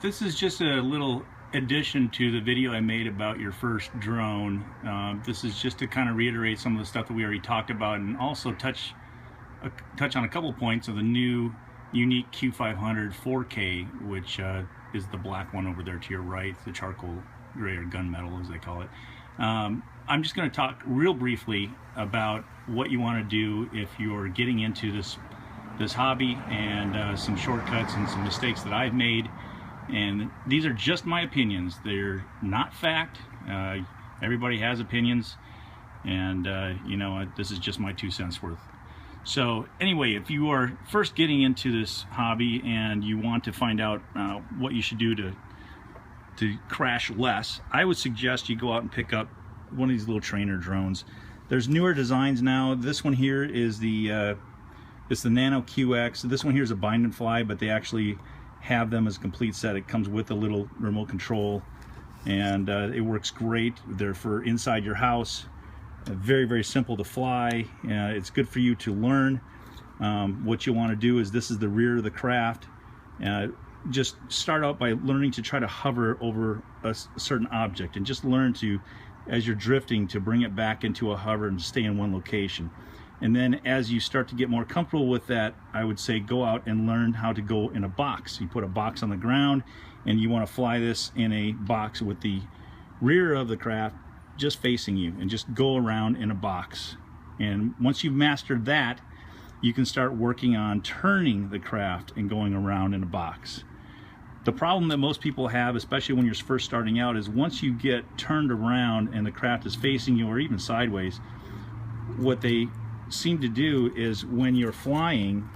This is just a little addition to the video I made about your first drone. This is just to kind of reiterate some of the stuff that we already talked about, and also touch on a couple points of the new Yuneec Q500 4K, which is the black one over there to your right, the charcoal gray or gunmetal as they call it. I'm just going to talk real briefly about what you want to do if you're getting into this hobby, and some shortcuts and some mistakes that I've made. And these are just my opinions. They're not fact. Everybody has opinions, and you know, this is just my 2 cents worth. So anyway, if you are first getting into this hobby and you want to find out what you should do to crash less, I would suggest you go out and pick up one of these little trainer drones. There's newer designs now. This one here is it's the Nano QX. This one here is a bind and fly, but they actually have them as a complete set. It comes with a little remote control, and it works great. They're for inside your house. Very simple to fly. It's good for you to learn. What you want to do is, this is the rear of the craft. Just start out by learning to try to hover over a certain object, and just learn to, as you're drifting, to bring it back into a hover and stay in one location. And then as you start to get more comfortable with that, I would say go out and learn how to go in a box. You put a box on the ground, and you want to fly this in a box with the rear of the craft just facing you, and just go around in a box. And once you've mastered that, you can start working on turning the craft and going around in a box. The problem that most people have, especially when you're first starting out, is once you get turned around and the craft is facing you, or even sideways, what they seem to do is, when you're flying,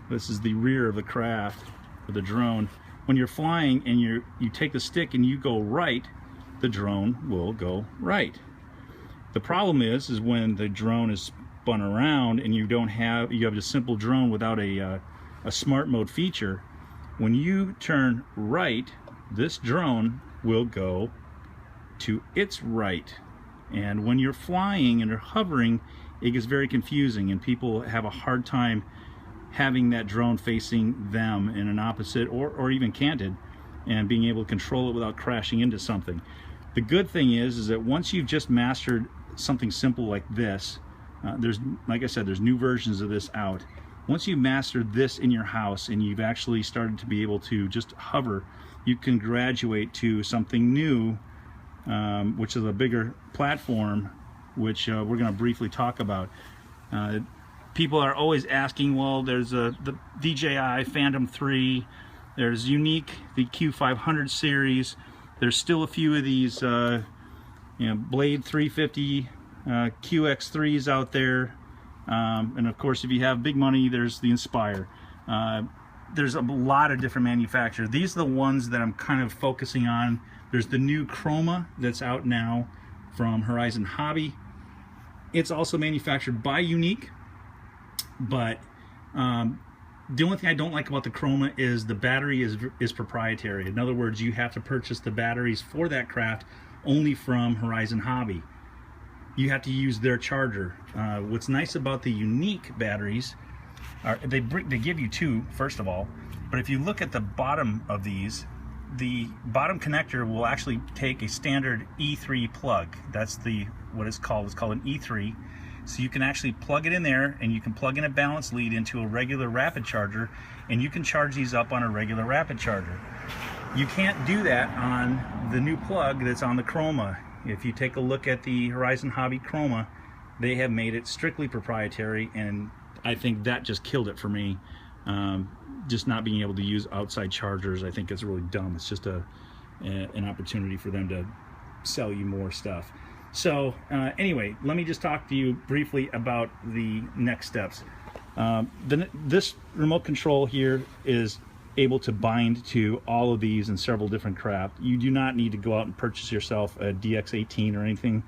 this is the rear of the craft of the drone, when you're flying and you take the stick and you go right, the drone will go right. The problem is when the drone is spun around and you have a simple drone without a smart mode feature. When you turn right, this drone will go to its right. And when you're flying and you're hovering, it gets very confusing, and people have a hard time having that drone facing them in an opposite or even canted, and being able to control it without crashing into something. The good thing is that once you've just mastered something simple like this, like I said, there's new versions of this out. Once you've mastered this in your house and you've actually started to be able to just hover, you can graduate to something new, which is a bigger platform, which we're going to briefly talk about. People are always asking, well, there's the DJI Phantom3, there's Yuneec, the Q500 series, there's still a few of these Blade 350 QX3s out there, and of course, if you have big money, there's the Inspire. There's a lot of different manufacturers. These are the ones that I'm kind of focusing on. There's the new Chroma that's out now from Horizon Hobby. It's also manufactured by Yuneec, but the only thing I don't like about the Chroma is the battery is proprietary. In other words, you have to purchase the batteries for that craft only from Horizon Hobby. You have to use their charger. What's nice about the Yuneec batteries are they give you two, first of all, but if you look at the bottom of these, the bottom connector will actually take a standard E3 plug. That's what it's called. It's called an E3. So you can actually plug it in there, and you can plug in a balance lead into a regular rapid charger, and you can charge these up on a regular rapid charger. You can't do that on the new plug that's on the Chroma. If you take a look at the Horizon Hobby Chroma, they have made it strictly proprietary, and I think that just killed it for me. Just not being able to use outside chargers, I think it's really dumb. It's just an opportunity for them to sell you more stuff. So anyway, let me just talk to you briefly about the next steps. This remote control here is able to bind to all of these in several different craft. You do not need to go out and purchase yourself a DX18 or anything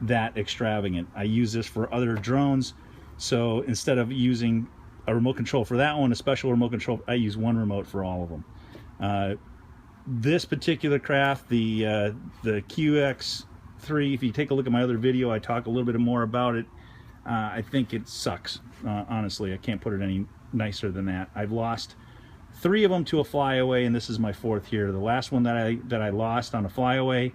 that extravagant. I use this for other drones, so instead of using a remote control for that one, a special remote control, I use one remote for all of them. This particular craft, the QX3, if you take a look at my other video, I talk a little bit more about it. I think it sucks. Honestly, I can't put it any nicer than that. I've lost 3 of them to a flyaway, and this is my 4th here. The last one that I lost on a flyaway,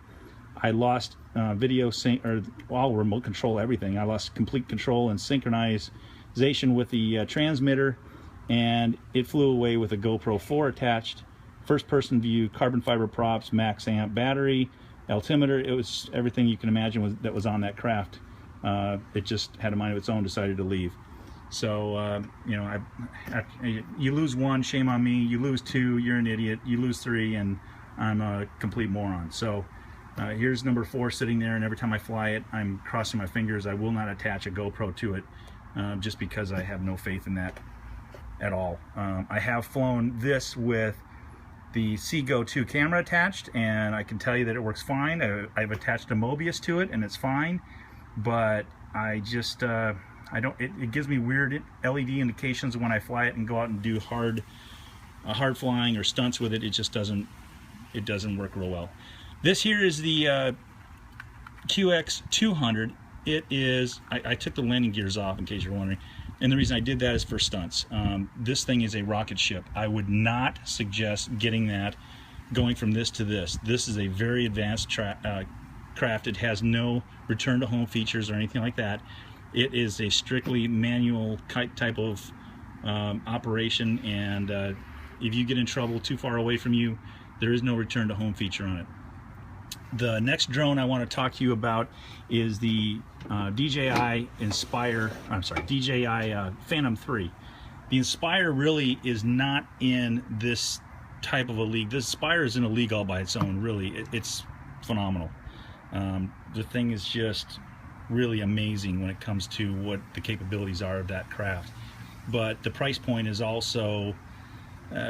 I lost video sync, or all remote control, everything. I lost complete control and synchronization with the transmitter, and it flew away with a GoPro 4 attached, first person view, carbon fiber props, max amp battery, altimeter. It was everything you can imagine that was on that craft. It just had a mind of its own, decided to leave. So you know, you lose 1, shame on me. You lose 2, you're an idiot. You lose 3, and I'm a complete moron. So here's number 4 sitting there, and every time I fly it, I'm crossing my fingers. I will not attach a GoPro to it, just because I have no faith in that at all. I have flown this with the Seago 2 camera attached, and I can tell you that it works fine. I've attached a Mobius to it, and it's fine, but I just it gives me weird LED indications when I fly it and go out and do hard flying or stunts with it. It just doesn't work real well. This here is the QX200. It is, I took the landing gears off in case you're wondering, and the reason I did that is for stunts. This thing is a rocket ship. I would not suggest getting that, going from this to this. This is a very advanced craft. It has no return to home features or anything like that. It is a strictly manual type of operation, and if you get in trouble too far away from you, there is no return to home feature on it. The next drone I want to talk to you about is the DJI Phantom 3. The Inspire really is not in this type of a league. This Inspire is in a league all by its own, really. It's phenomenal. The thing is just really amazing when it comes to what the capabilities are of that craft, but the price point is also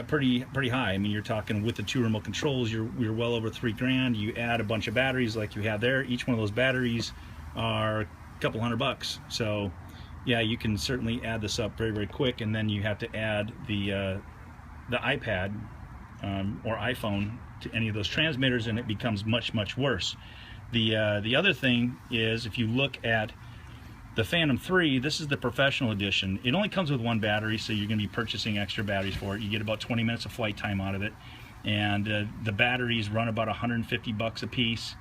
pretty high. I mean, you're talking with the 2 remote controls, you're well over $3,000. You add a bunch of batteries like you have there. Each one of those batteries are a couple $100. So yeah, you can certainly add this up very quick, and then you have to add the iPad or iPhone to any of those transmitters, and it becomes much worse. The other thing is, if you look at the Phantom 3, this is the professional edition. It only comes with 1 battery, so you're going to be purchasing extra batteries for it. You get about 20 minutes of flight time out of it, and the batteries run about $150 a piece.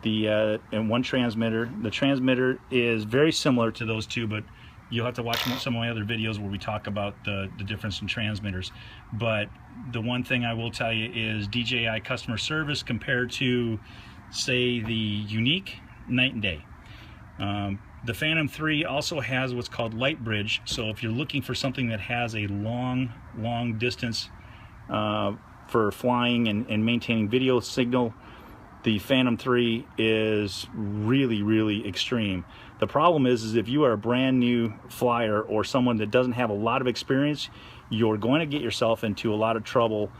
And 1 transmitter. The transmitter is very similar to those 2, but you'll have to watch some of my other videos where we talk about the difference in transmitters. But the one thing I will tell you is DJI customer service compared to, say, the Yuneec, night and day. The Phantom 3 also has what's called light bridge, so if you're looking for something that has a long distance for flying and maintaining video signal, the Phantom 3 is really extreme. The problem is if you are a brand new flyer or someone that doesn't have a lot of experience, you're going to get yourself into a lot of trouble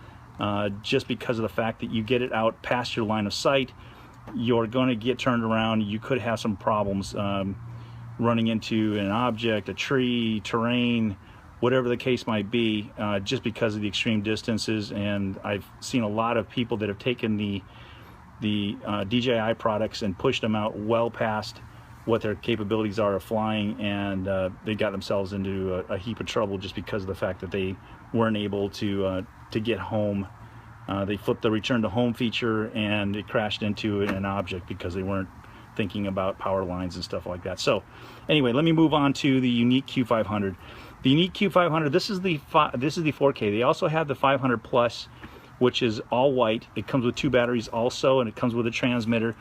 just because of the fact that you get it out past your line of sight. You're going to get turned around. You could have some problems running into an object, a tree, terrain, whatever the case might be, just because of the extreme distances. And I've seen a lot of people that have taken the DJI products and pushed them out well past what their capabilities are of flying, and they got themselves into a heap of trouble just because of the fact that they weren't able to get home. They flipped the return to home feature and it crashed into an object because they weren't thinking about power lines and stuff like that. So anyway, let me move on to the Yuneec Q500. The Yuneec Q500, this is the 4K. They also have the 500 Plus, which is all white. It comes with 2 batteries also, and it comes with a transmitter.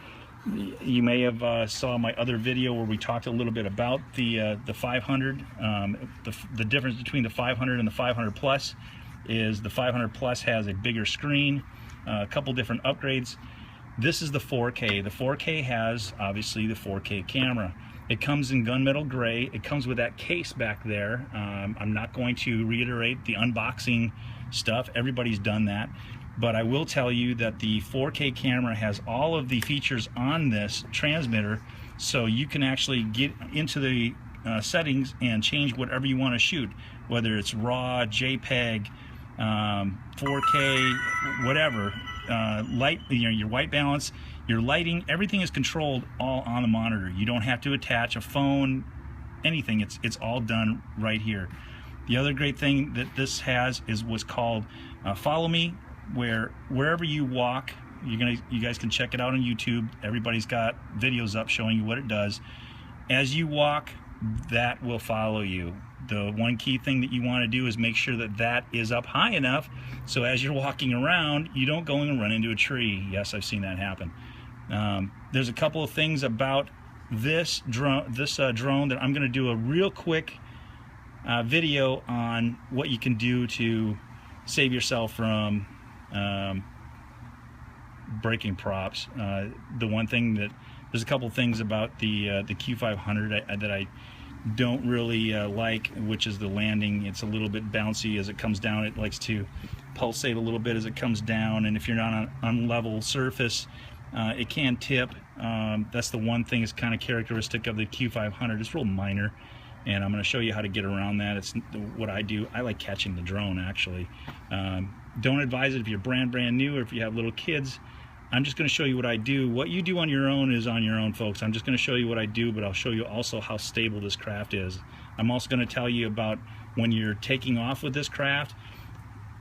You may have saw my other video where we talked a little bit about the 500. The difference between the 500 and the 500 Plus is the 500 Plus has a bigger screen, a couple different upgrades. This is the 4K. The 4K has obviously the 4K camera. It comes in gunmetal gray. It comes with that case back there. I'm not going to reiterate the unboxing stuff. Everybody's done that. But I will tell you that the 4K camera has all of the features on this transmitter, so you can actually get into the settings and change whatever you want to shoot, whether it's RAW, JPEG, 4K, whatever. Light, your white balance, your lighting, everything is controlled all on the monitor. You don't have to attach a phone, anything. It's all done right here. The other great thing that this has is what's called Follow me wherever you walk. You guys can check it out on YouTube. Everybody's got videos up showing you what it does. As you walk, that will follow you. The one key thing that you want to do is make sure that that is up high enough so as you're walking around, you don't go and run into a tree. Yes, I've seen that happen. There's a couple of things about this drone that I'm going to do a real quick video on what you can do to save yourself from breaking props. The one thing that there's a couple of things about the Q500 that I don't really like, which is the landing. It's a little bit bouncy as it comes down. It likes to pulsate a little bit as it comes down, and if you're not on an unlevel surface, it can tip. That's the one thing that's kind of characteristic of the Q500. It's real minor, and I'm going to show you how to get around that. It's what I do. I like catching the drone, actually. Don't advise it if you're brand new or if you have little kids. I'm just going to show you what I do. What you do on your own is on your own, folks. I'm just going to show you what I do, but I'll show you also how stable this craft is. I'm also going to tell you about when you're taking off with this craft.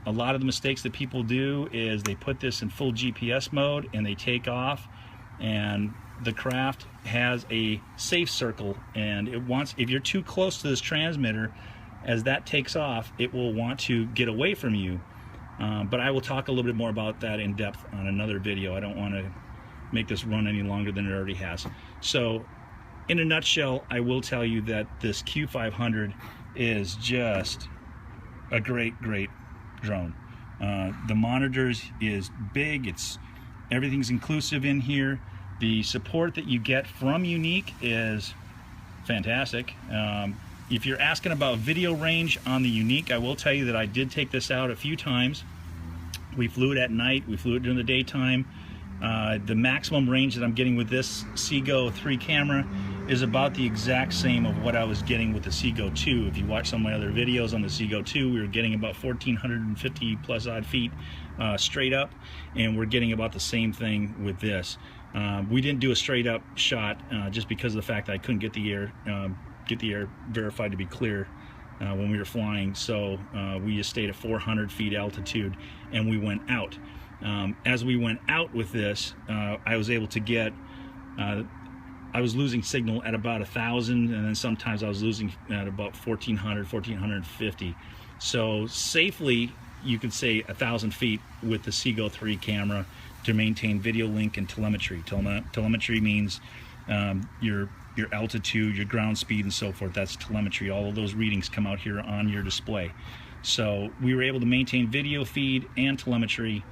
A lot of the mistakes that people do is they put this in full GPS mode and they take off, and the craft has a safe circle, and it wants, if you're too close to this transmitter, as that takes off, it will want to get away from you. But I will talk a little bit more about that in depth on another video. I don't want to make this run any longer than it already has. So in a nutshell, I will tell you that this Q500 is just a great drone. The monitors is big. Everything's inclusive in here. The support that you get from Yuneec is fantastic. If you're asking about video range on the Yuneec, I will tell you that I did take this out a few times. We flew it at night, we flew it during the daytime. The maximum range that I'm getting with this Seago 3 camera is about the exact same of what I was getting with the Seago 2. If you watch some of my other videos on the Seago 2, we were getting about 1,450 plus odd feet straight up, and we're getting about the same thing with this. We didn't do a straight up shot just because of the fact that I couldn't get the air verified to be clear when we were flying, so we just stayed at 400 feet altitude and we went out. As we went out with this, I was able to get, I was losing signal at about 1,000, and then sometimes I was losing at about 1,400, 1,450. So safely, you could say 1,000 feet with the Seago 3 camera to maintain video link and telemetry. Telemetry means your altitude, your ground speed, and so forth. That's telemetry. All of those readings come out here on your display. So we were able to maintain video feed and telemetry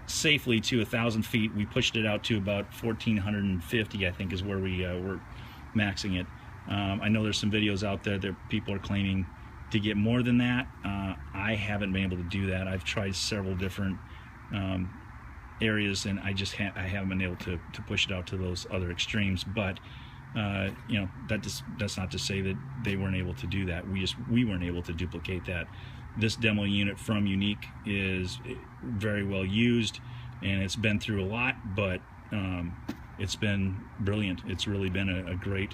safely to 1,000 feet. We pushed it out to about 1,450, I think, is where we were maxing it. I know there's some videos out there that people are claiming to get more than that. I haven't been able to do that. I've tried several different areas, and I haven't been able to push it out to those other extremes. But you know, that's not to say that they weren't able to do that. We weren't able to duplicate that. This demo unit from Yuneec is very well used, and it's been through a lot, but it's been brilliant. It's really been a great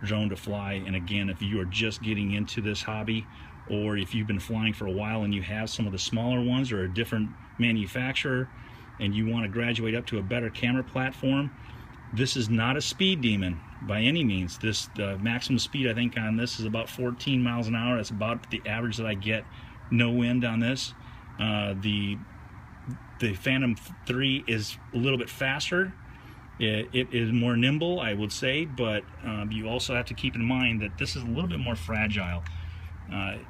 drone to fly. And again, if you are just getting into this hobby, or if you've been flying for a while and you have some of the smaller ones or a different manufacturer and you want to graduate up to a better camera platform, this is not a speed demon by any means. The maximum speed I think on this is about 14 miles an hour. That's about the average that I get, no wind on this. The Phantom 3 is a little bit faster. It is more nimble, I would say, but you also have to keep in mind that this is a little bit more fragile.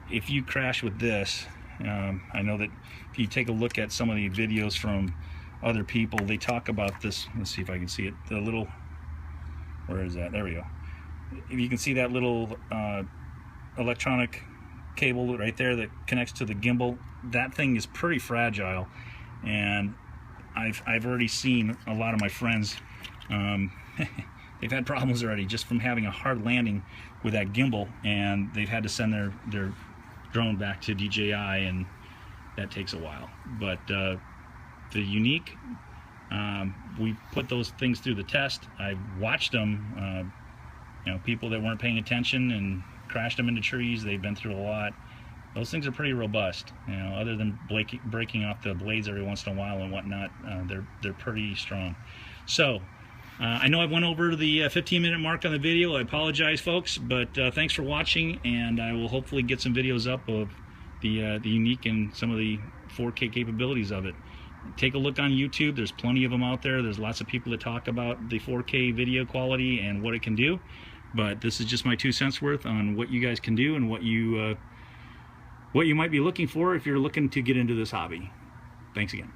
If you crash with this, I know that if you take a look at some of the videos from other people, they talk about this. Let's see if I can see it. The little, where is that? There we go. If you can see that little electronic cable right there that connects to the gimbal, that thing is pretty fragile, and I've already seen a lot of my friends, they've had problems already just from having a hard landing with that gimbal, and they've had to send their drone back to DJI, and that takes a while. But the Yuneec, we put those things through the test. I watched them, you know, people that weren't paying attention and crashed them into trees. They've been through a lot. those things are pretty robust. You know, other than breaking off the blades every once in a while and whatnot, they're pretty strong. So I know I went over the 15-minute mark on the video. I apologize, folks, but thanks for watching, and I will hopefully get some videos up of the Yuneec and some of the 4K capabilities of it. Take a look on YouTube. There's plenty of them out there. There's lots of people that talk about the 4K video quality and what it can do, but this is just my 2 cents worth on what you guys can do and what you might be looking for if you're looking to get into this hobby. Thanks again.